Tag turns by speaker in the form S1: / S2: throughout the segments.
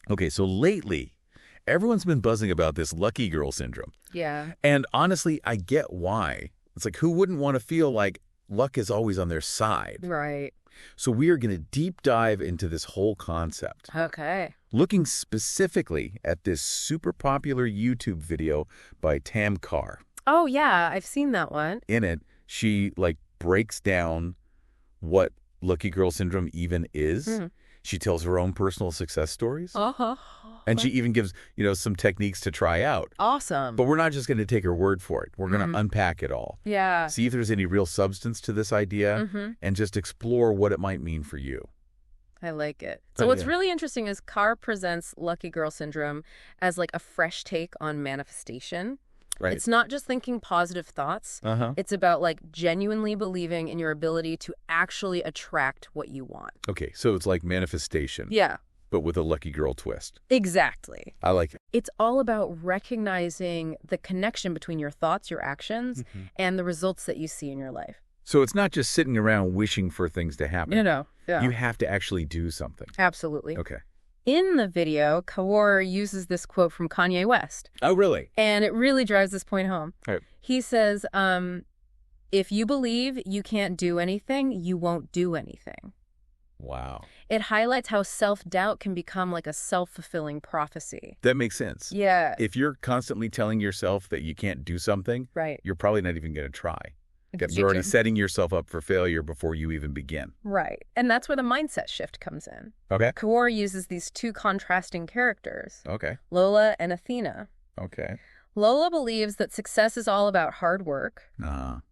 S1: Okay, so lately, everyone's been buzzing about this lucky girl syndrome.
S2: Yeah.
S1: And honestly, I get why. It's like, who wouldn't want to feel like luck is always on their side?
S2: Right.
S1: So we are going to deep dive into this whole concept,
S2: Okay.
S1: looking specifically at this super popular YouTube video by Tam Kaur.
S2: Oh, yeah. I've seen that one.
S1: In it, she breaks down what lucky girl syndrome even is.
S2: Hmm.
S1: She tells her own personal success stories.
S2: Uh-huh.
S1: And she even gives, some techniques to try out.
S2: Awesome.
S1: But we're not just going to take her word for it. We're going to unpack it all.
S2: Yeah.
S1: See if there's any real substance to this idea and just explore what it might mean for you.
S2: I like it. So what's really interesting is Carr presents lucky girl syndrome as a fresh take on manifestation.
S1: Right.
S2: It's not just thinking positive thoughts. It's about genuinely believing in your ability to actually attract what you want.
S1: Okay, so it's like manifestation.
S2: Yeah.
S1: But with a lucky girl twist.
S2: Exactly.
S1: I like it.
S2: It's all about recognizing the connection between your thoughts, your actions, and the results that you see in your life.
S1: So it's not just sitting around wishing for things to happen.
S2: No. Yeah.
S1: You have to actually do something.
S2: Absolutely.
S1: Okay.
S2: In the video, Kaur uses this quote from Kanye West.
S1: Oh, really?
S2: And it really drives this point home.
S1: Right.
S2: He says, if you believe you can't do anything, you won't do anything.
S1: Wow.
S2: It highlights how self-doubt can become like a self-fulfilling prophecy.
S1: That makes sense.
S2: Yeah.
S1: If you're constantly telling yourself that you can't do something,
S2: Right.
S1: you're probably not even going to try. You're already setting yourself up for failure before you even begin.
S2: Right. And that's where the mindset shift comes in.
S1: Okay.
S2: Kaur uses these two contrasting characters,
S1: Okay.
S2: Lola and Athena.
S1: Okay.
S2: Lola believes that success is all about hard work,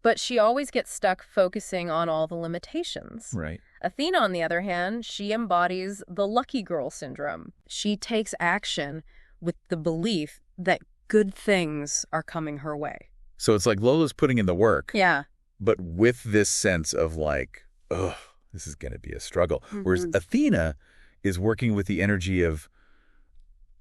S2: but she always gets stuck focusing on all the limitations.
S1: Right.
S2: Athena, on the other hand, she embodies the lucky girl syndrome. She takes action with the belief that good things are coming her way.
S1: So it's like Lola's putting in the work.
S2: Yeah.
S1: But with this sense of this is going to be a struggle. Whereas Athena is working with the energy of,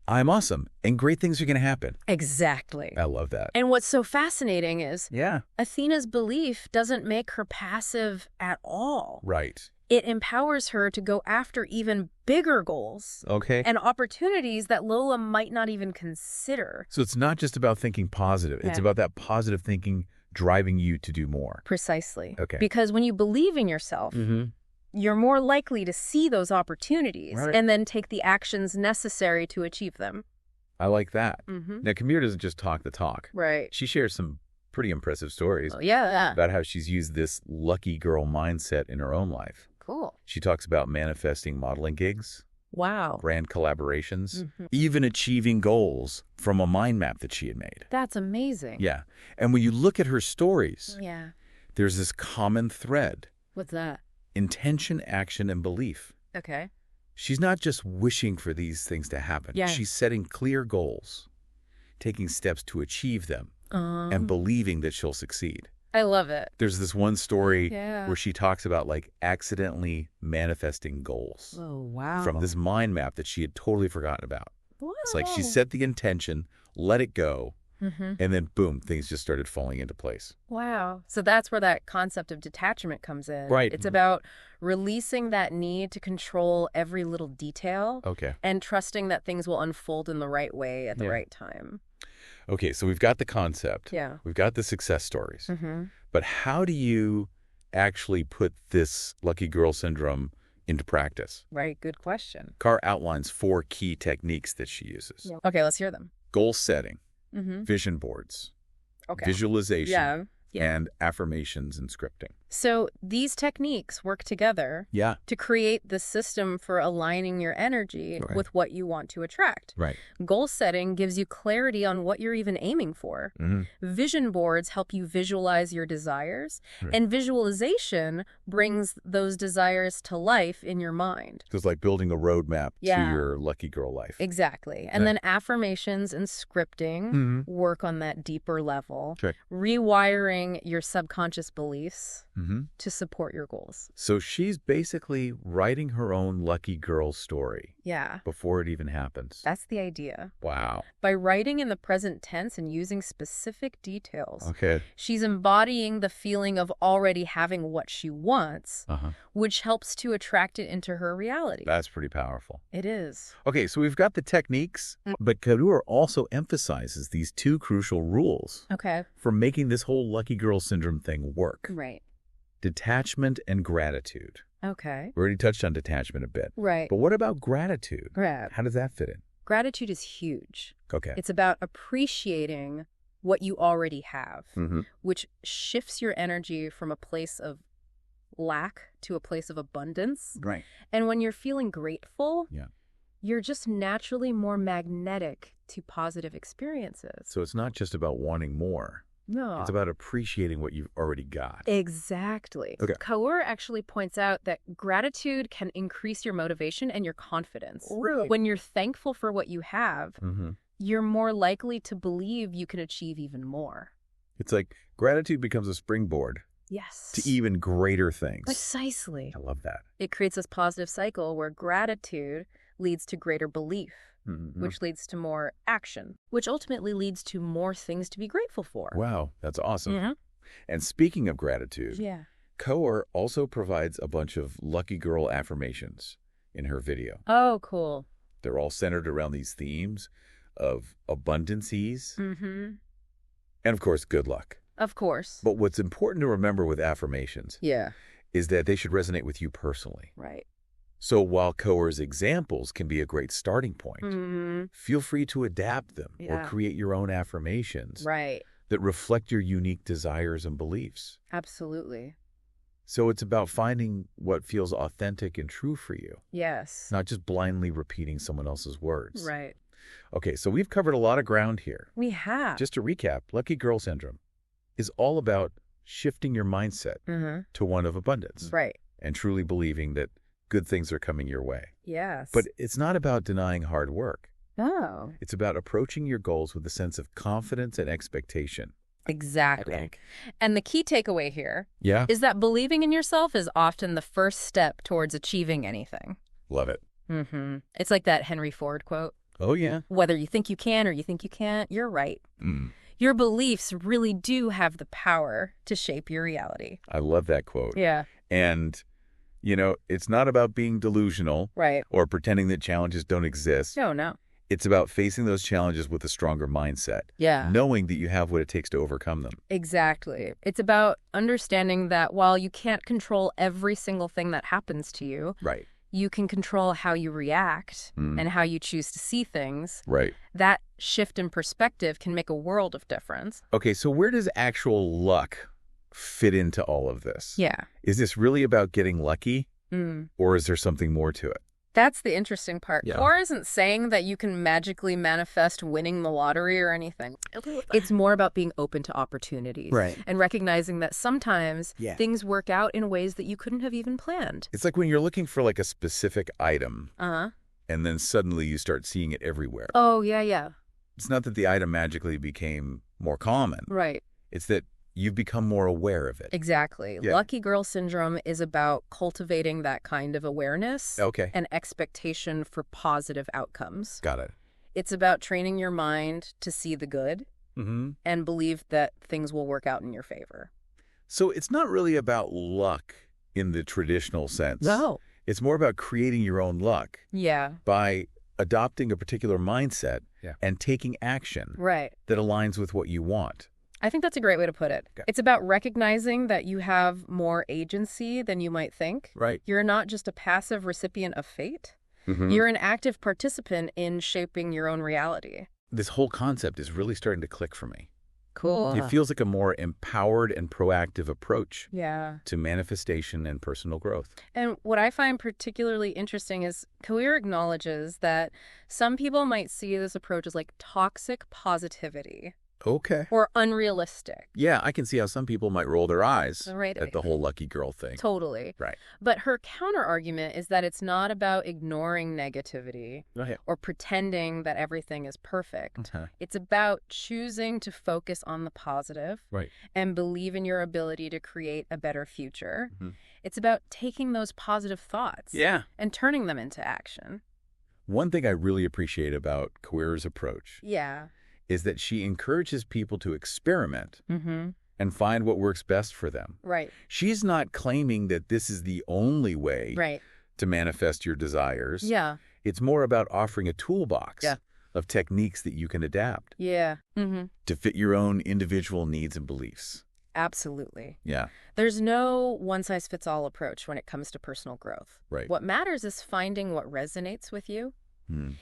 S1: I'm awesome and great things are going to happen.
S2: Exactly.
S1: I love that.
S2: And what's so fascinating is
S1: Yeah.
S2: Athena's belief doesn't make her passive at all.
S1: Right.
S2: It empowers her to go after even bigger goals.
S1: Okay.
S2: And opportunities that Lola might not even consider.
S1: So it's not just about thinking positive. It's about that positive thinking driving you to do more.
S2: Precisely.
S1: Okay.
S2: Because when you believe in yourself, you're more likely to see those opportunities and then take the actions necessary to achieve them.
S1: I like that. Now, Kamir doesn't just talk the talk.
S2: Right.
S1: She shares some pretty impressive stories about how she's used this lucky girl mindset in her own life.
S2: Cool.
S1: She talks about manifesting modeling gigs,
S2: Wow.
S1: brand collaborations, even achieving goals from a mind map that she had made.
S2: That's amazing.
S1: Yeah. And when you look at her stories,
S2: Yeah.
S1: there's this common thread:
S2: What's that?
S1: intention, action, and belief.
S2: Okay.
S1: She's not just wishing for these things to happen.
S2: Yeah.
S1: She's setting clear goals, taking steps to achieve them, and believing that she'll succeed.
S2: I love it.
S1: There's this one story
S2: Yeah.
S1: where she talks about accidentally manifesting goals
S2: Oh, wow.
S1: from this mind map that she had totally forgotten about.
S2: Wow.
S1: It's like she set the intention, let it go, and then boom, things just started falling into place.
S2: Wow. So that's where that concept of detachment comes in.
S1: Right.
S2: It's about releasing that need to control every little detail
S1: Okay.
S2: and trusting that things will unfold in the right way at the right time.
S1: Okay, so we've got the concept.
S2: Yeah.
S1: We've got the success stories. But how do you actually put this lucky girl syndrome into practice?
S2: Right. Good question.
S1: Carr outlines 4 key techniques that she uses.
S2: Yeah. Okay, let's hear them.
S1: Goal setting, vision boards,
S2: Okay.
S1: visualization,
S2: Yeah.
S1: and affirmations and scripting.
S2: So these techniques work together
S1: Yeah.
S2: to create the system for aligning your energy
S1: Right.
S2: with what you want to attract.
S1: Right.
S2: Goal setting gives you clarity on what you're even aiming for. Vision boards help you visualize your desires, and visualization brings those desires to life in your mind.
S1: So it's like building a roadmap to
S2: Yeah.
S1: your lucky girl life.
S2: Exactly. And then affirmations and scripting work on that deeper level,
S1: Sure.
S2: rewiring your subconscious beliefs to support your goals.
S1: So she's basically writing her own lucky girl story.
S2: Yeah.
S1: Before it even happens.
S2: That's the idea.
S1: Wow.
S2: By writing in the present tense and using specific details,
S1: Okay.
S2: she's embodying the feeling of already having what she wants, which helps to attract it into her reality.
S1: That's pretty powerful.
S2: It is.
S1: Okay, so we've got the techniques, but Kaur also emphasizes these two crucial rules for making this whole lucky girl syndrome thing work.
S2: Right.
S1: Detachment and gratitude.
S2: Okay.
S1: We already touched on detachment a bit.
S2: Right.
S1: But what about gratitude? How does that fit in?
S2: Gratitude is huge.
S1: Okay.
S2: It's about appreciating what you already have, which shifts your energy from a place of lack to a place of abundance.
S1: Right.
S2: And when you're feeling grateful, you're just naturally more magnetic to positive experiences.
S1: So it's not just about wanting more.
S2: No.
S1: It's about appreciating what you've already got.
S2: Exactly.
S1: Okay.
S2: Kaur actually points out that gratitude can increase your motivation and your confidence.
S1: Really?
S2: When you're thankful for what you have, you're more likely to believe you can achieve even more.
S1: It's like gratitude becomes a springboard.
S2: Yes.
S1: To even greater things.
S2: Precisely.
S1: I love that.
S2: It creates this positive cycle where gratitude leads to greater belief, which leads to more action, which ultimately leads to more things to be grateful for.
S1: Wow, that's awesome. And speaking of gratitude, Kaur also provides a bunch of lucky girl affirmations in her video.
S2: Oh, cool.
S1: They're all centered around these themes of abundance, ease, and of course, good luck.
S2: Of course.
S1: But what's important to remember with affirmations is that they should resonate with you personally.
S2: Right.
S1: So while Kaur's examples can be a great starting point, feel free to adapt them or create your own affirmations that reflect your unique desires and beliefs.
S2: Absolutely.
S1: So it's about finding what feels authentic and true for you.
S2: Yes.
S1: Not just blindly repeating someone else's words.
S2: Right.
S1: Okay, so we've covered a lot of ground here.
S2: We have.
S1: Just to recap, Lucky Girl Syndrome is all about shifting your mindset to one of abundance.
S2: Right.
S1: And truly believing that good things are coming your way.
S2: Yes.
S1: But it's not about denying hard work.
S2: No.
S1: It's about approaching your goals with a sense of confidence and expectation.
S2: Exactly. And the key takeaway here is that believing in yourself is often the first step towards achieving anything.
S1: Love it.
S2: It's like that Henry Ford quote.
S1: Oh, yeah.
S2: Whether you think you can or you think you can't, you're right. Your beliefs really do have the power to shape your reality.
S1: I love that quote.
S2: Yeah.
S1: And, you know, it's not about being delusional or pretending that challenges don't exist.
S2: No.
S1: It's about facing those challenges with a stronger mindset.
S2: Yeah.
S1: Knowing that you have what it takes to overcome them.
S2: Exactly. It's about understanding that while you can't control every single thing that happens to you, you can control how you react and how you choose to see things. That shift in perspective can make a world of difference.
S1: Okay, so where does actual luck fit into all of this?
S2: Yeah.
S1: Is this really about getting lucky? Or is there something more to it?
S2: That's the interesting part. Kaur isn't saying that you can magically manifest winning the lottery or anything. It's more about being open to opportunities. And recognizing that sometimes things work out in ways that you couldn't have even planned.
S1: It's like when you're looking for like a specific item. And then suddenly you start seeing it everywhere.
S2: Oh, yeah.
S1: It's not that the item magically became more common. It's that you've become more aware of it.
S2: Exactly. Lucky Girl Syndrome is about cultivating that kind of awareness and expectation for positive outcomes.
S1: Got it.
S2: It's about training your mind to see the good and believe that things will work out in your favor.
S1: So it's not really about luck in the traditional sense.
S2: No.
S1: It's more about creating your own luck.
S2: Yeah.
S1: By adopting a particular mindset and taking action that aligns with what you want.
S2: I think that's a great way to put it. It's about recognizing that you have more agency than you might think. You're not just a passive recipient of fate. You're an active participant in shaping your own reality.
S1: This whole concept is really starting to click for me.
S2: Cool.
S1: It feels like a more empowered and proactive approach
S2: to
S1: manifestation and personal growth.
S2: And what I find particularly interesting is Kaur acknowledges that some people might see this approach as like toxic positivity.
S1: Okay.
S2: or unrealistic.
S1: Yeah, I can see how some people might roll their eyes
S2: Right.
S1: at the whole lucky girl thing.
S2: Totally.
S1: Right.
S2: But her counter-argument is that it's not about ignoring negativity
S1: Okay.
S2: or pretending that everything is perfect.
S1: Uh-huh.
S2: It's about choosing to focus on the positive
S1: Right.
S2: and believe in your ability to create a better future.
S1: Mm-hmm.
S2: It's about taking those positive thoughts and turning them into action.
S1: One thing I really appreciate about Kaur's approach
S2: Yeah.
S1: is that she encourages people to experiment
S2: Mm-hmm.
S1: and find what works best for them.
S2: Right.
S1: She's not claiming that this is the only way
S2: Right.
S1: to manifest your desires.
S2: Yeah.
S1: It's more about offering a toolbox
S2: Yeah.
S1: of techniques that you can adapt
S2: Yeah. Mm-hmm.
S1: to fit your own individual needs and beliefs.
S2: Absolutely.
S1: Yeah.
S2: There's no one-size-fits-all approach when it comes to personal growth.
S1: Right.
S2: What matters is finding what resonates with you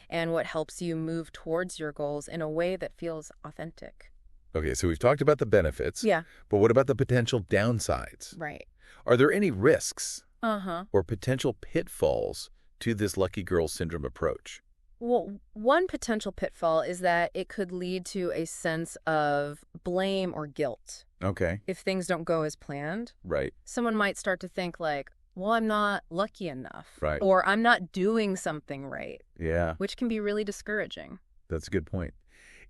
S2: and what helps you move towards your goals in a way that feels authentic.
S1: Okay, so we've talked about the benefits.
S2: Yeah.
S1: But what about the potential downsides?
S2: Right.
S1: Are there any risks
S2: Uh-huh.
S1: or potential pitfalls to this lucky girl syndrome approach?
S2: Well, one potential pitfall is that it could lead to a sense of blame or guilt.
S1: Okay.
S2: If things don't go as planned,
S1: Right.
S2: someone might start to think like, well, I'm not lucky enough.
S1: Right.
S2: Or I'm not doing something right,
S1: Yeah,
S2: which can be really discouraging.
S1: that's a good point.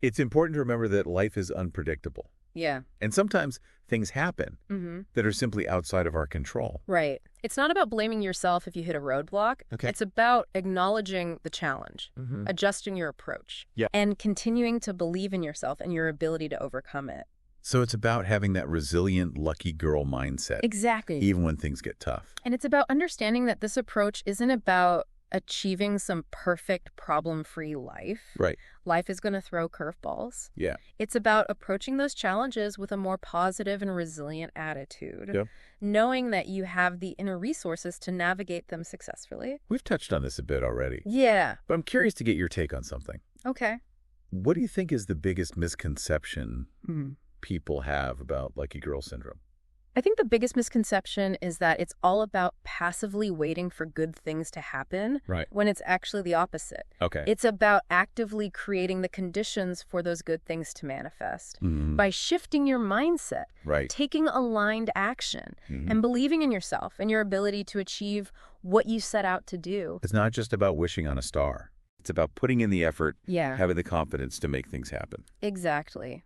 S1: It's important to remember that life is unpredictable.
S2: Yeah.
S1: And sometimes things happen
S2: Mm-hmm.
S1: that are simply outside of our control.
S2: Right. It's not about blaming yourself if you hit a roadblock.
S1: Okay.
S2: It's about acknowledging the challenge,
S1: Mm-hmm.
S2: adjusting your approach,
S1: Yeah.
S2: and continuing to believe in yourself and your ability to overcome it.
S1: So it's about having that resilient lucky girl mindset,
S2: Exactly.
S1: even when things get tough.
S2: And it's about understanding that this approach isn't about achieving some perfect problem-free life.
S1: Right.
S2: Life is going to throw curveballs.
S1: Yeah.
S2: It's about approaching those challenges with a more positive and resilient attitude,
S1: Yep.
S2: knowing that you have the inner resources to navigate them successfully.
S1: We've touched on this a bit already,
S2: Yeah.
S1: but I'm curious to get your take on something.
S2: Okay.
S1: What do you think is the biggest misconception people have about lucky girl syndrome?
S2: I think the biggest misconception is that it's all about passively waiting for good things to happen
S1: Right.
S2: when it's actually the opposite.
S1: Okay.
S2: It's about actively creating the conditions for those good things to manifest.
S1: Mhm.
S2: By shifting your mindset,
S1: Right.
S2: taking aligned action,
S1: Mhm.
S2: and believing in yourself and your ability to achieve what you set out to do.
S1: It's not just about wishing on a star. It's about putting in the effort,
S2: Yeah,
S1: having the confidence to make things happen.
S2: exactly.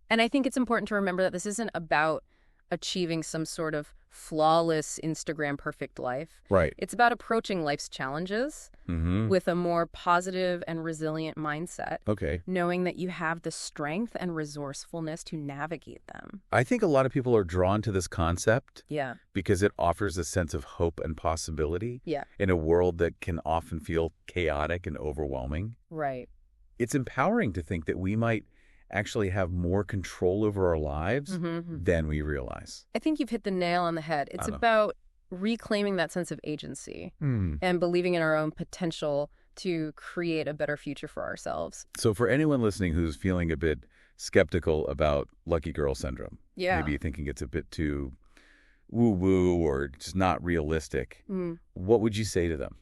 S2: And I think it's important to remember that this isn't about achieving some sort of flawless Instagram perfect life.
S1: Right.
S2: It's about approaching life's challenges
S1: Mm-hmm.
S2: with a more positive and resilient mindset,
S1: Okay.
S2: knowing that you have the strength and resourcefulness to navigate them.
S1: I think a lot of people are drawn to this concept
S2: Yeah.
S1: because it offers a sense of hope and possibility
S2: Yeah.
S1: in a world that can often feel chaotic and overwhelming.
S2: Right.
S1: It's empowering to think that we might actually have more control over our lives
S2: Mm-hmm.
S1: than we realize.
S2: I think you've hit the nail on the head. It's
S1: know.
S2: about reclaiming that sense of agency and believing in our own potential to create a better future for ourselves.
S1: So for anyone listening who's feeling a bit skeptical about lucky girl syndrome,
S2: Yeah.
S1: maybe thinking it's a bit too woo-woo or just not realistic,
S2: Mm.
S1: what would you say to them?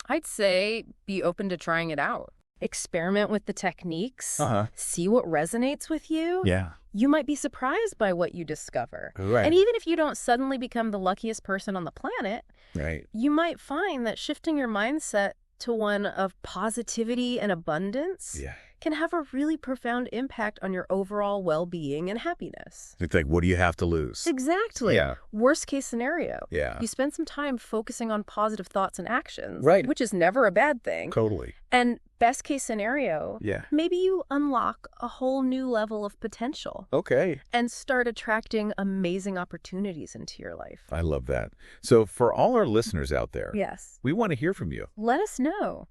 S2: I'd say be open to trying it out. Experiment with the techniques. See what resonates with you.
S1: Yeah.
S2: You might be surprised by what you discover.
S1: Right.
S2: And even if you don't suddenly become the luckiest person on the planet,
S1: Right.
S2: you might find that shifting your mindset to one of positivity and abundance
S1: Yeah.
S2: can have a really profound impact on your overall well-being and happiness.
S1: It's like, what do you have to lose?
S2: Exactly.
S1: Yeah.
S2: Worst case scenario.
S1: Yeah.
S2: You spend some time focusing on positive thoughts and actions,
S1: Right.
S2: which is never a bad thing.
S1: Totally.
S2: And best case scenario,
S1: Yeah.
S2: maybe you unlock a whole new level of potential
S1: Okay.
S2: and start attracting amazing opportunities into your life.
S1: I love that. So for all our listeners out there,
S2: Yes.
S1: we want to hear from you.
S2: Let us know.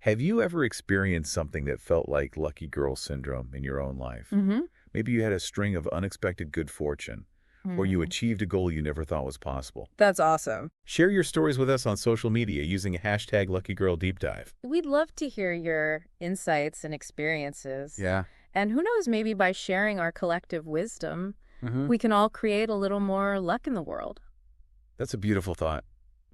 S1: Have you ever experienced something that felt like lucky girl syndrome in your own life?
S2: Mm-hmm.
S1: Maybe you had a string of unexpected good fortune, or you achieved a goal you never thought was possible.
S2: That's awesome.
S1: Share your stories with us on social media using hashtag LuckyGirlDeepDive.
S2: We'd love to hear your insights and experiences.
S1: Yeah.
S2: And who knows, maybe by sharing our collective wisdom,
S1: Mm-hmm.
S2: we can all create a little more luck in the world.
S1: That's a beautiful thought.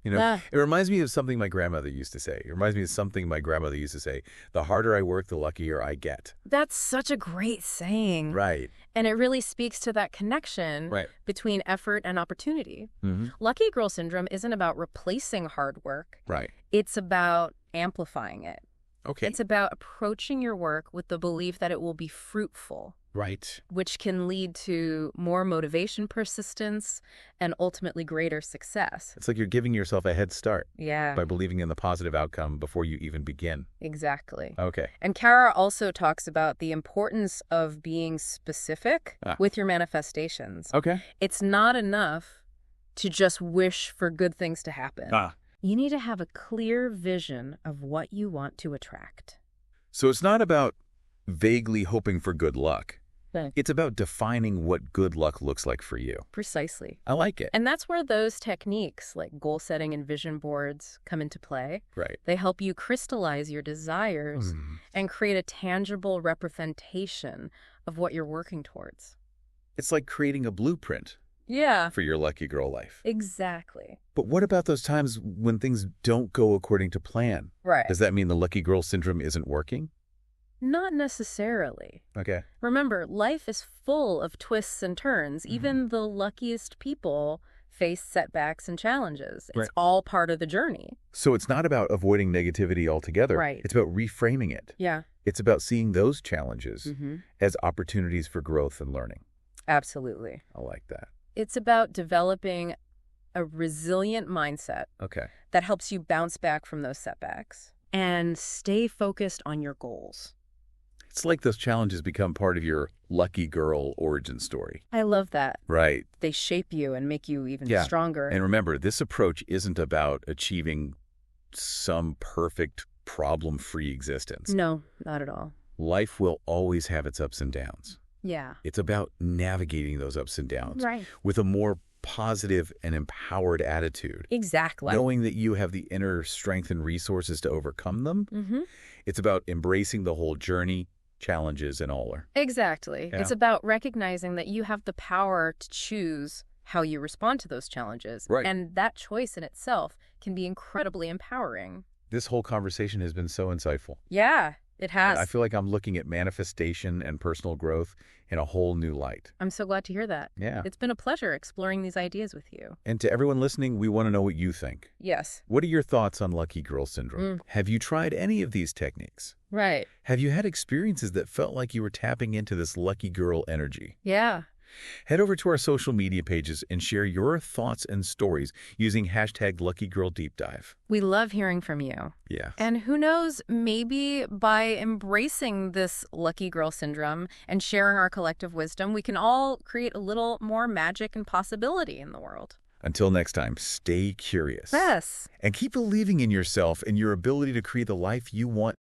S1: You know,
S2: Ah,
S1: it reminds me of something my grandmother used to say. It reminds me of something my grandmother used to say. The harder I work, the luckier I get.
S2: that's such a great saying.
S1: Right.
S2: And it really speaks to that connection
S1: Right.
S2: between effort and opportunity.
S1: Mm-hmm.
S2: Lucky girl syndrome isn't about replacing hard work.
S1: Right.
S2: It's about amplifying it.
S1: Okay.
S2: It's about approaching your work with the belief that it will be fruitful,
S1: Right.
S2: which can lead to more motivation, persistence, and ultimately greater success.
S1: It's like you're giving yourself a head start
S2: Yeah,
S1: by believing in the positive outcome before you even begin.
S2: exactly.
S1: Okay.
S2: And Kara also talks about the importance of being specific with your manifestations.
S1: Okay.
S2: It's not enough to just wish for good things to happen. You need to have a clear vision of what you want to attract.
S1: So it's not about vaguely hoping for good luck.
S2: Right.
S1: It's about defining what good luck looks like for you.
S2: Precisely.
S1: I like it.
S2: And that's where those techniques like goal setting and vision boards come into play.
S1: Right.
S2: They help you crystallize your desires and create a tangible representation of what you're working towards.
S1: It's like creating a blueprint
S2: Yeah,
S1: for your lucky girl life.
S2: exactly.
S1: But what about those times when things don't go according to plan?
S2: Right.
S1: Does that mean the lucky girl syndrome isn't working?
S2: Not necessarily.
S1: Okay.
S2: Remember, life is full of twists and turns. Even the luckiest people face setbacks and challenges. It's
S1: Right.
S2: all part of the journey.
S1: So it's not about avoiding negativity altogether.
S2: Right.
S1: It's about reframing it.
S2: Yeah.
S1: It's about seeing those challenges
S2: Mm-hmm.
S1: as opportunities for growth and learning.
S2: Absolutely.
S1: I like that.
S2: It's about developing a resilient mindset
S1: Okay.
S2: that helps you bounce back from those setbacks and stay focused on your goals.
S1: It's like those challenges become part of your lucky girl origin story.
S2: I love that.
S1: Right.
S2: They shape you and make you even
S1: Yeah.
S2: stronger.
S1: And remember, this approach isn't about achieving some perfect problem-free existence.
S2: No, not at all.
S1: Life will always have its ups and downs.
S2: Yeah.
S1: It's about navigating those ups and downs
S2: Right.
S1: with a more positive and empowered attitude.
S2: Exactly.
S1: Knowing that you have the inner strength and resources to overcome them.
S2: Mm-hmm.
S1: It's about embracing the whole journey, challenges, and all.
S2: Exactly.
S1: Yeah.
S2: It's about recognizing that you have the power to choose how you respond to those challenges.
S1: Right.
S2: And that choice in itself can be incredibly empowering.
S1: This whole conversation has been so insightful.
S2: Yeah, it has.
S1: I feel like I'm looking at manifestation and personal growth in a whole new light.
S2: I'm so glad to hear that.
S1: Yeah.
S2: It's been a pleasure exploring these ideas with you.
S1: And to everyone listening, we want to know what you think.
S2: Yes.
S1: What are your thoughts on lucky girl syndrome? Have you tried any of these techniques?
S2: Right.
S1: Have you had experiences that felt like you were tapping into this lucky girl energy?
S2: Yeah.
S1: Head over to our social media pages and share your thoughts and stories using hashtag LuckyGirlDeepDive.
S2: We love hearing from you.
S1: Yeah.
S2: And who knows, maybe by embracing this lucky girl syndrome and sharing our collective wisdom, we can all create a little more magic and possibility in the world.
S1: Until next time, stay curious.
S2: Yes.
S1: And keep believing in yourself and your ability to create the life you want